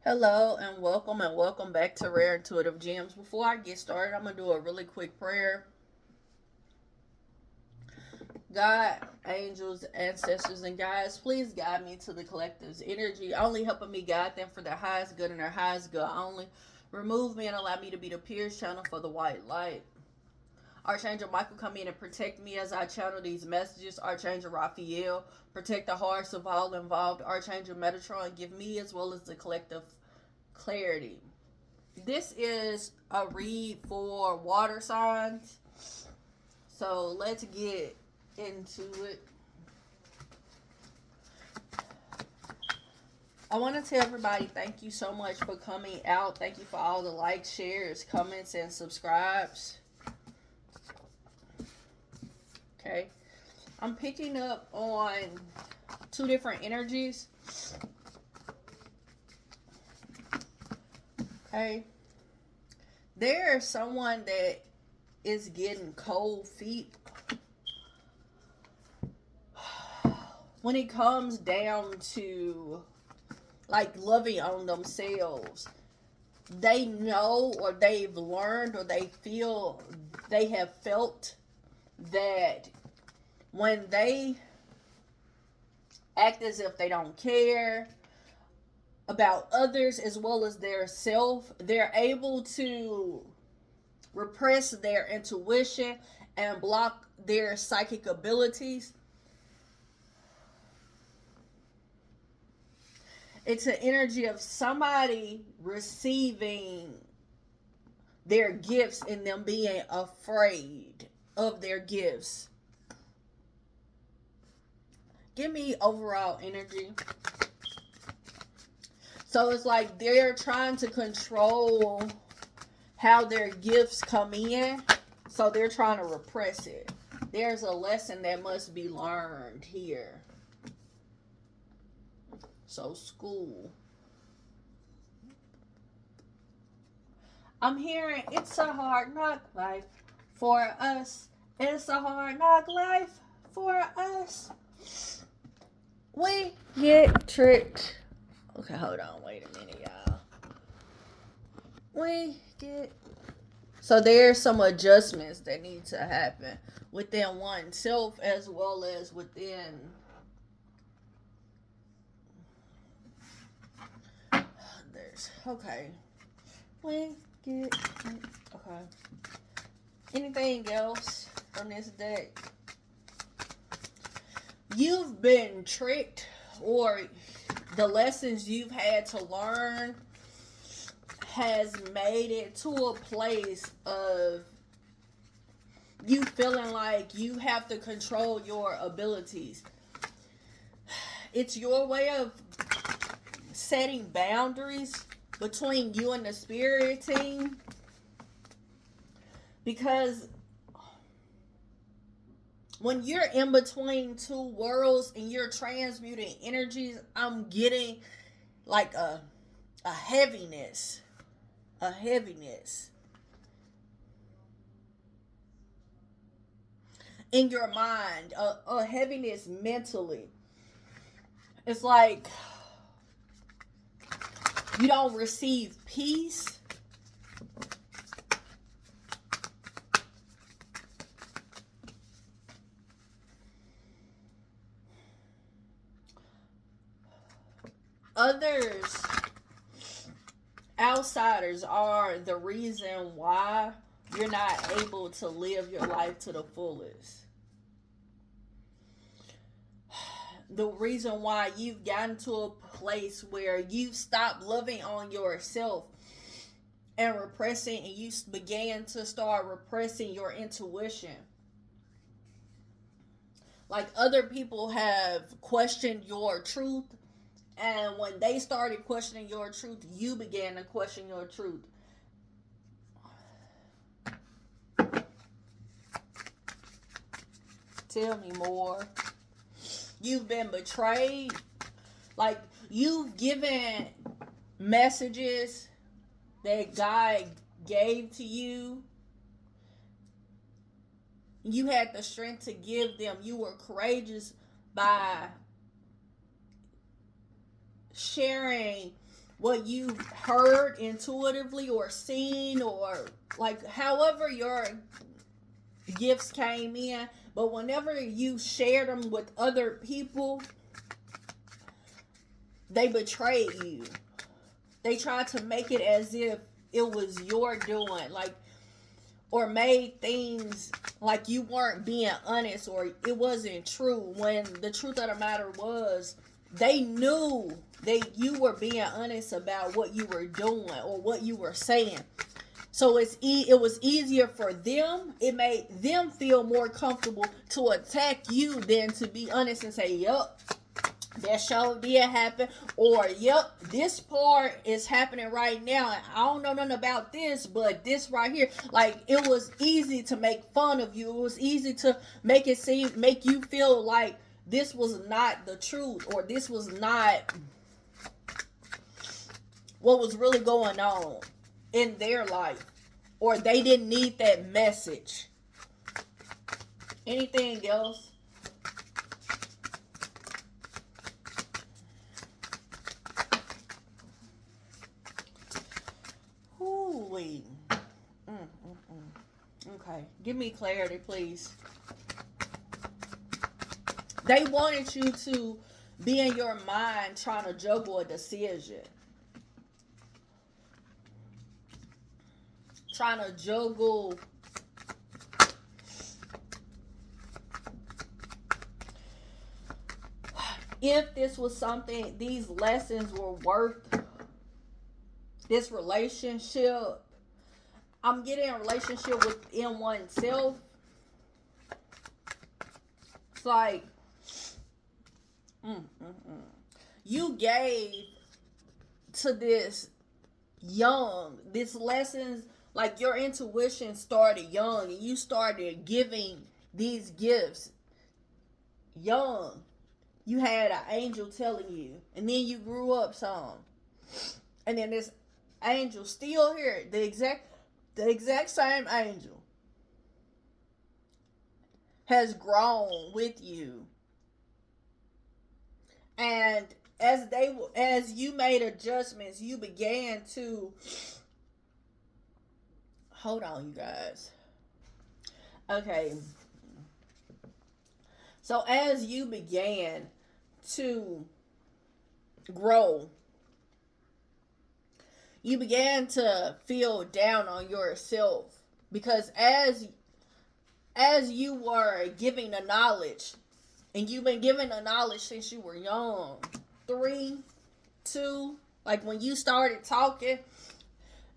Hello and welcome back to Rare Intuitive Gems. Before I get started, I'm going to do a really quick prayer. God, angels, ancestors, and guides, please guide me to the collective's energy, only helping me guide them for their highest good and their highest good only. Remove me and allow me to be the pierce channel for the white light. Archangel Michael, come in and protect me as I channel these messages. Archangel Raphael, protect the hearts of all involved. Archangel Metatron, give me as well as the collective clarity. This is a read for water signs. So let's get into it. I want to tell everybody thank you so much for coming out. Thank you for all the likes, shares, comments, and subscribes. Okay. I'm picking up on two different energies. Okay. There's someone that is getting cold feet when it comes down to like loving on themselves. They know, or they've learned, or they have felt that when they act as if they don't care about others as well as their self, they're able to repress their intuition and block their psychic abilities. It's an energy of somebody receiving their gifts and them being afraid of their gifts. Give me overall energy. So it's like they're trying to control how their gifts come in. So they're trying to repress it. There's a lesson that must be learned here. So school. I'm hearing it's a hard knock life for us. It's a hard knock life for us. We get tricked. Okay, hold on. Wait a minute, y'all. So there's some adjustments that need to happen within oneself as well as within okay. Okay. Anything else from this deck? You've been tricked, or the lessons you've had to learn has made it to a place of you feeling like you have to control your abilities. It's your way of setting boundaries between you and the spirit team, because when you're in between two worlds and you're transmuting energies, I'm getting like a heaviness. A heaviness in your mind. A heaviness mentally. It's like you don't receive peace. Others, outsiders, are the reason why you're not able to live your life to the fullest. The reason why you've gotten to a place where you stop loving on yourself and repressing, and you began to start repressing your intuition. Like, other people have questioned your truth, and when they started questioning your truth, you began to question your truth. Tell me more. You've been betrayed. Like, you've given messages that God gave to you. You had the strength to give them. You were courageous by sharing what you heard intuitively or seen, or like however your gifts came in. But whenever you shared them with other people, they betrayed you. They tried to make it as if it was your doing, like, or made things like you weren't being honest or it wasn't true, when the truth of the matter was they knew that you were being honest about what you were doing or what you were saying. So it was easier for them. It made them feel more comfortable to attack you than to be honest and say, yup, that show did happen, or yep, this part is happening right now and I don't know nothing about this, but this right here, like, it was easy to make fun of you. It was easy to make you feel like this was not the truth, or this was not what was really going on in their life, or they didn't need that message. Anything else? Ooh-wee. Okay, give me clarity, please. They wanted you to be in your mind trying to juggle a decision. Trying to juggle if this was something, these lessons were worth this relationship. I'm getting a relationship within oneself. It's like, you gave to this lessons, like your intuition started young, and you started giving these gifts young. You had an angel telling you, and then you grew up some, and then this angel still here, the exact same angel has grown with you, and as you made adjustments, you began to hold on, you guys. Okay, so as you began to grow, you began to feel down on yourself, because as you were giving the knowledge, and you've been giving the knowledge since you were young, 3, 2, like when you started talking,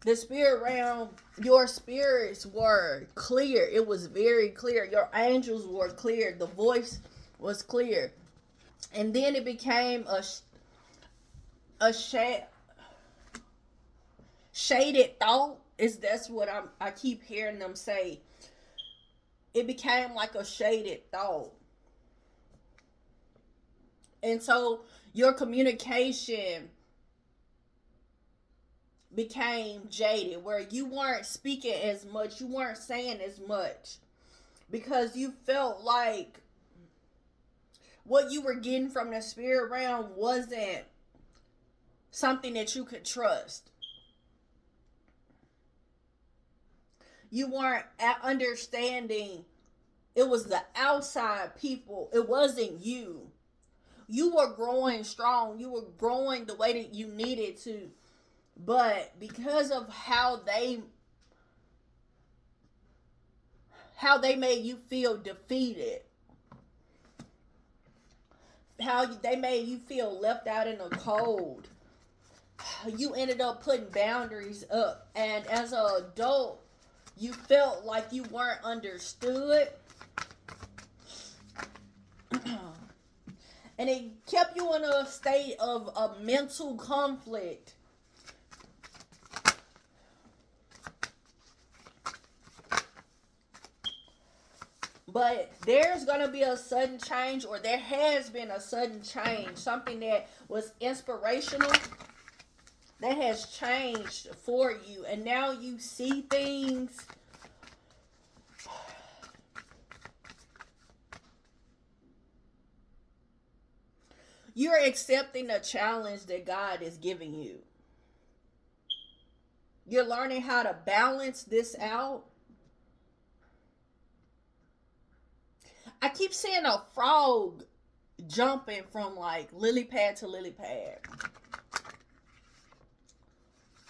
the spirit realm, your spirits were clear. It was very clear. Your angels were clear. The voice was clear. And then it became a shaded thought. That's what I keep hearing them say. It became like a shaded thought. And so your communication became jaded, where you weren't speaking as much, you weren't saying as much, because you felt like what you were getting from the spirit realm wasn't something that you could trust. You weren't understanding. It was the outside people. It wasn't you. You were growing strong. You were growing the way that you needed to. But because of how they made you feel defeated, how they made you feel left out in the cold, you ended up putting boundaries up. And as an adult, you felt like you weren't understood. And it kept you in a state of a mental conflict. But there's going to be a sudden change, or there has been a sudden change. Something that was inspirational that has changed for you. And now you see things you're accepting the challenge that God is giving you. You're learning how to balance this out. I keep seeing a frog jumping from like lily pad to lily pad.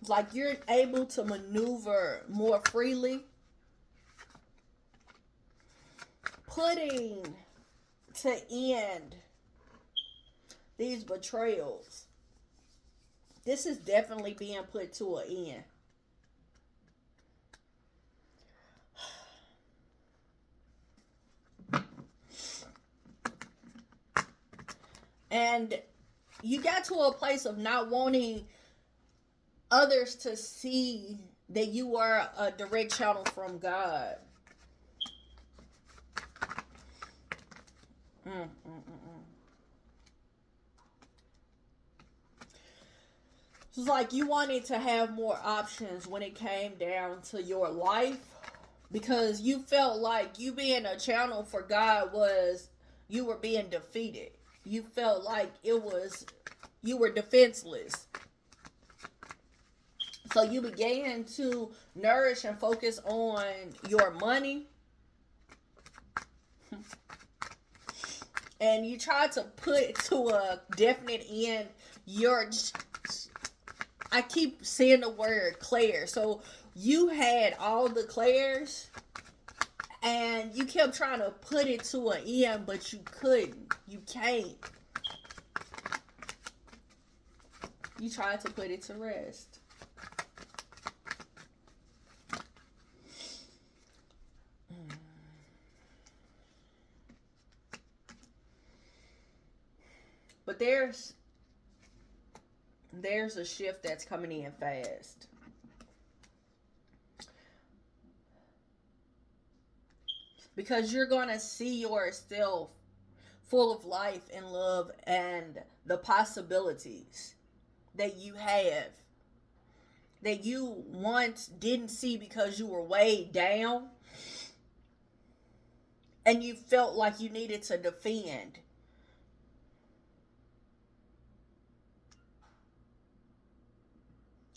It's like you're able to maneuver more freely. Putting to end these betrayals. This is definitely being put to an end. And you got to a place of not wanting others to see that you are a direct channel from God. It's like you wanted to have more options when it came down to your life, because you felt like you being a channel for God was you were being defeated. You felt like you were defenseless. So you began to nourish and focus on your money. And you tried to put to a definite end I keep saying the word Claire. So you had all the Claires and you kept trying to put it to an end, but you couldn't. You can't. You tried to put it to rest. But there's a shift that's coming in fast. Because you're going to see yourself full of life and love and the possibilities that you have, that you once didn't see because you were weighed down and you felt like you needed to defend.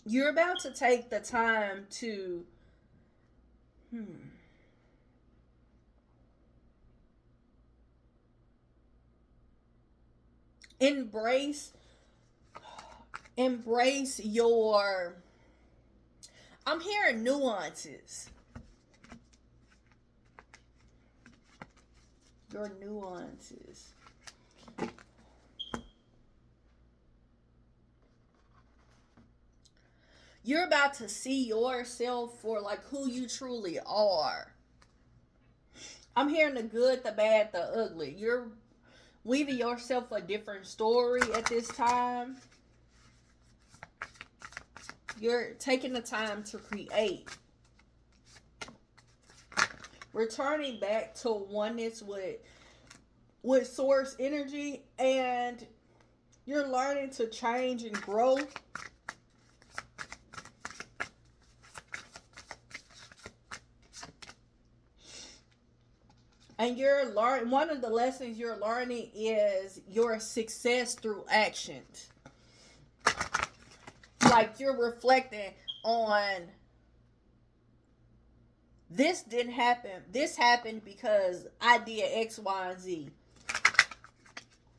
You're about to take the time to embrace your, I'm hearing nuances. Your nuances. You're about to see yourself for like who you truly are. I'm hearing the good, the bad, the ugly. You're weaving yourself a different story at this time. You're taking the time to create. Returning back to oneness with source energy, and you're learning to change and grow. And one of the lessons you're learning is your success through actions. Like you're reflecting on, this didn't happen. This happened because I did X, Y, and Z.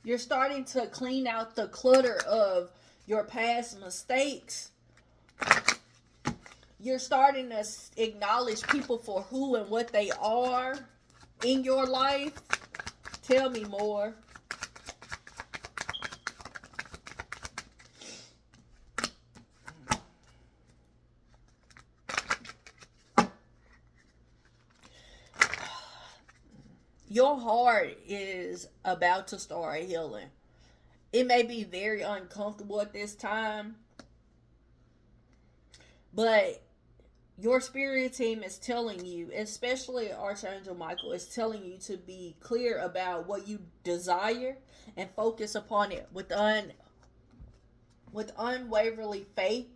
You're starting to clean out the clutter of your past mistakes. You're starting to acknowledge people for who and what they are in your life. Tell me more. Your heart is about to start healing. It may be very uncomfortable at this time, but your spirit team is telling you, especially Archangel Michael, is telling you to be clear about what you desire and focus upon it with unwaveringly faith.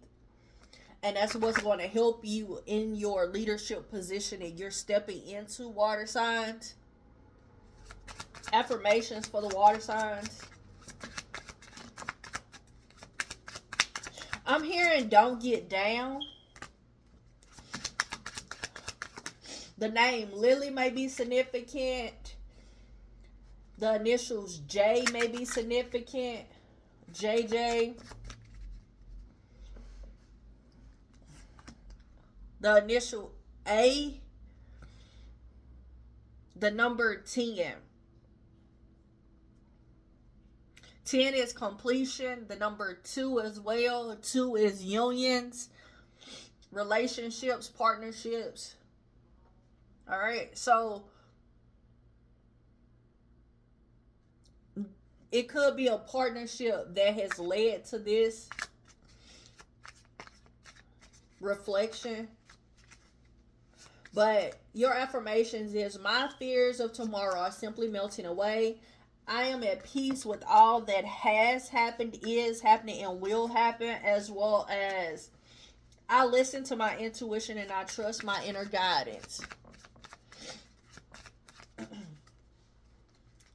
And that's what's going to help you in your leadership position and you're stepping into water signs. Affirmations for the water signs. I'm hearing don't get down. The name Lily may be significant. The initials J may be significant. JJ. The initial A. The number 10. 10 is completion. The number 2 as well. 2 is unions, relationships, partnerships. All right. So it could be a partnership that has led to this reflection. But your affirmations is, my fears of tomorrow are simply melting away. I am at peace with all that has happened, is happening, and will happen, as well as I listen to my intuition and I trust my inner guidance.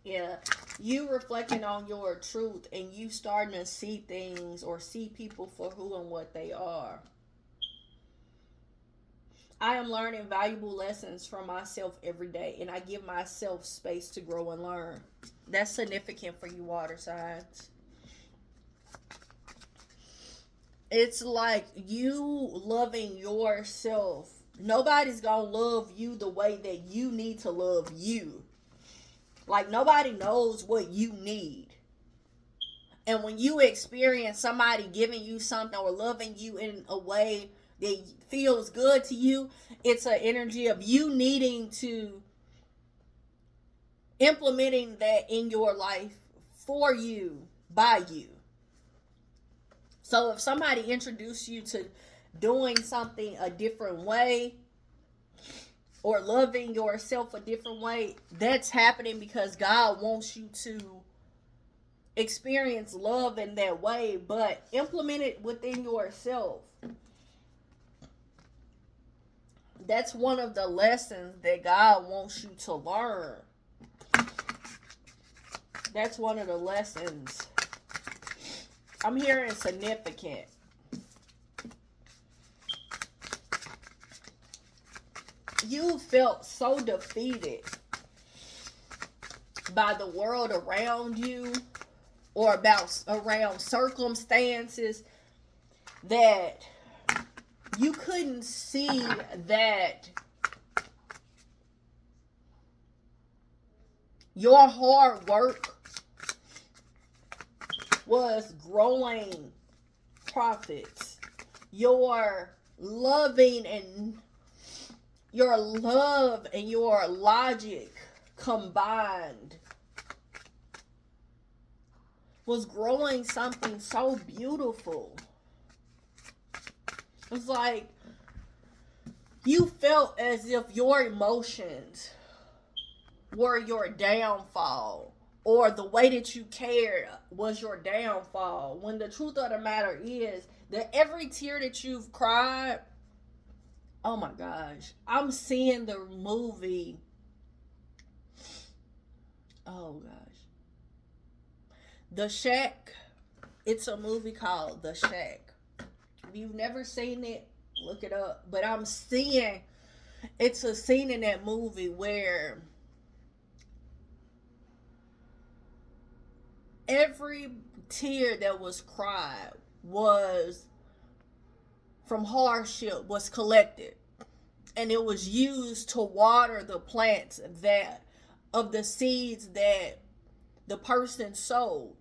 Yeah, you reflecting on your truth and you starting to see things or see people for who and what they are. I am learning valuable lessons from myself every day, and I give myself space to grow and learn. That's significant for you, water signs. It's like you loving yourself. Nobody's gonna love you the way that you need to love you. Like, nobody knows what you need. And when you experience somebody giving you something or loving you in a way that feels good to you, it's an energy of you needing to implementing that in your life for you, by you. So if somebody introduced you to doing something a different way or loving yourself a different way, that's happening because God wants you to experience love in that way, but implement it within yourself. That's one of the lessons that God wants you to learn. That's one of the lessons. I'm hearing significant. You felt so defeated by the world around you or around circumstances that you couldn't see that your hard work was growing profits. Your loving and your love and your logic combined was growing something so beautiful. It's like you felt as if your emotions were your downfall, or the way that you cared was your downfall, when the truth of the matter is that every tear that you've cried, oh my gosh, I'm seeing the movie. Oh gosh. The Shack. It's a movie called The Shack. If you've never seen it, look it up. But I'm seeing, it's a scene in that movie where every tear that was cried was from hardship was collected, and it was used to water the plants that of the seeds that the person sowed.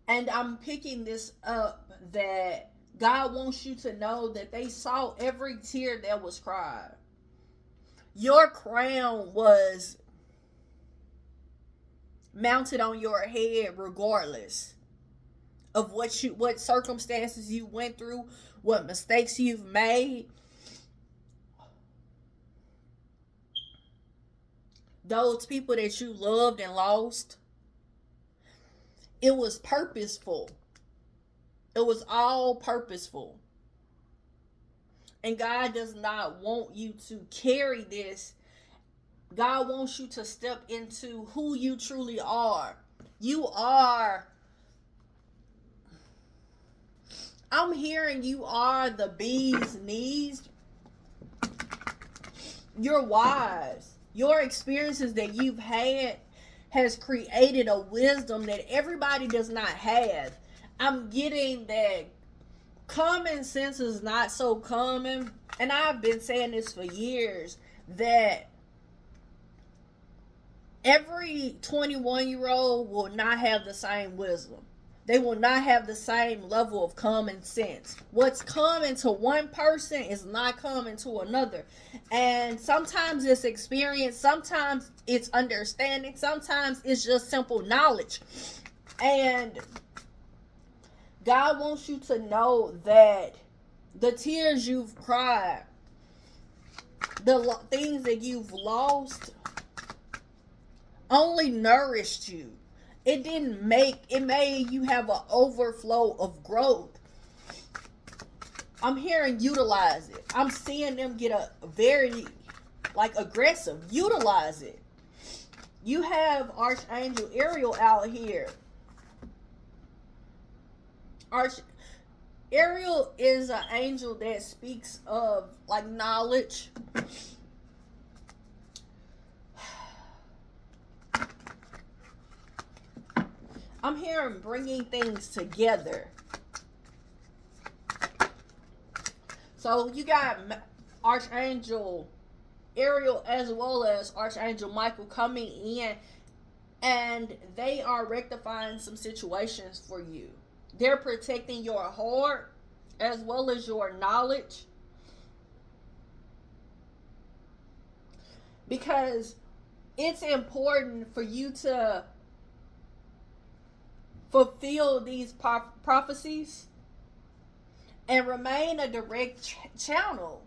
And I'm picking this up that God wants you to know that they saw every tear that was cried. Your crown was mounted on your head regardless of what circumstances you went through, what mistakes you've made. Those people that you loved and lost. It was purposeful. It was all purposeful. And God does not want you to carry this. God wants you to step into who you truly are. You are, I'm hearing you are the bee's knees. You're wise. Your experiences that you've had has created a wisdom that everybody does not have. I'm getting that common sense is not so common, and I've been saying this for years, that every 21-year-old will not have the same wisdom. They will not have the same level of common sense. What's common to one person is not common to another. And sometimes it's experience, sometimes it's understanding, sometimes it's just simple knowledge. And God wants you to know that the tears you've cried, the things that you've lost, only nourished you. It made you have an overflow of growth. I'm hearing utilize it. I'm seeing them get a very aggressive. Utilize it. You have Archangel Ariel out here. Ariel is an angel that speaks of knowledge. I'm hearing bringing things together. So you got Archangel Ariel as well as Archangel Michael coming in, and they are rectifying some situations for you. They're protecting your heart as well as your knowledge, because it's important for you to fulfill these prophecies and remain a direct channel.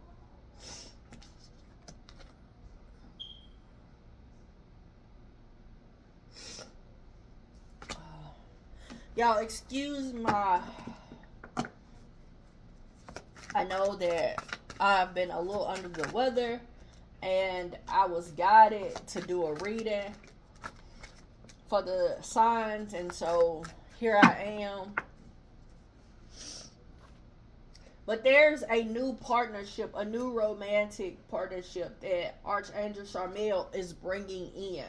Y'all, excuse my... I know that I've been a little under the weather, and I was guided to do a reading for the signs, and so here I am. But there's a new partnership, a new romantic partnership that Archangel Charmel is bringing in.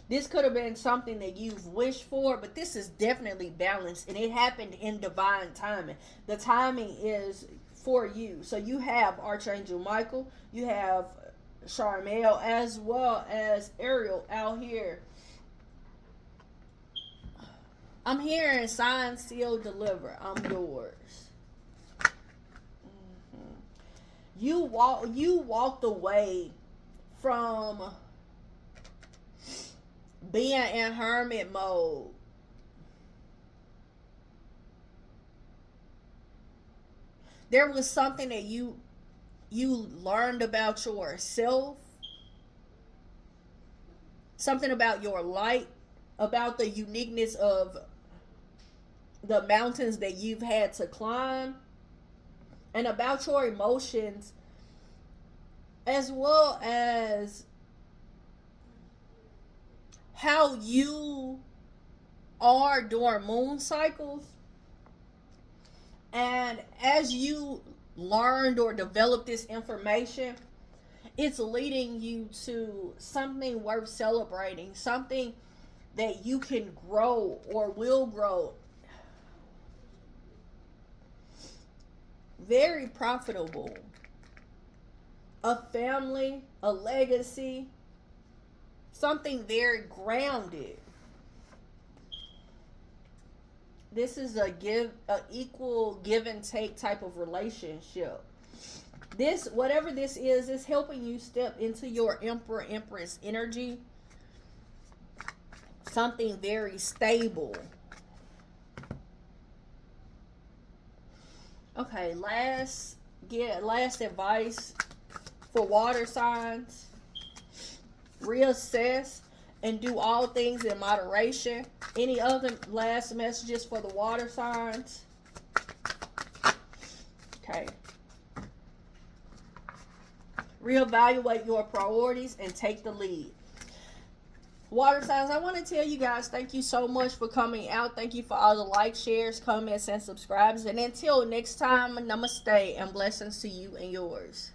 This could have been something that you've wished for, but this is definitely balanced, and it happened in divine timing. The timing is for you. So you have Archangel Michael, you have Charmel, as well as Ariel out here. I'm hearing sign, seal, deliver. I'm yours. You walked away from being in hermit mode. There was something that you learned about yourself, something about your light, about the uniqueness of the mountains that you've had to climb, and about your emotions, as well as how you are during moon cycles. And as you learned or developed this information, it's leading you to something worth celebrating, something that you can grow or will grow. Very profitable. A family, a legacy, something very grounded. This is a equal give and take type of relationship. This, whatever this is helping you step into your Emperor, Empress energy. Something very stable. Okay, last advice for water signs. Reassess and do all things in moderation. Any other last messages for the water signs? Okay. Reevaluate your priorities and take the lead. Water signs, I want to tell you guys, thank you so much for coming out. Thank you for all the likes, shares, comments, and subscribes. And until next time, namaste and blessings to you and yours.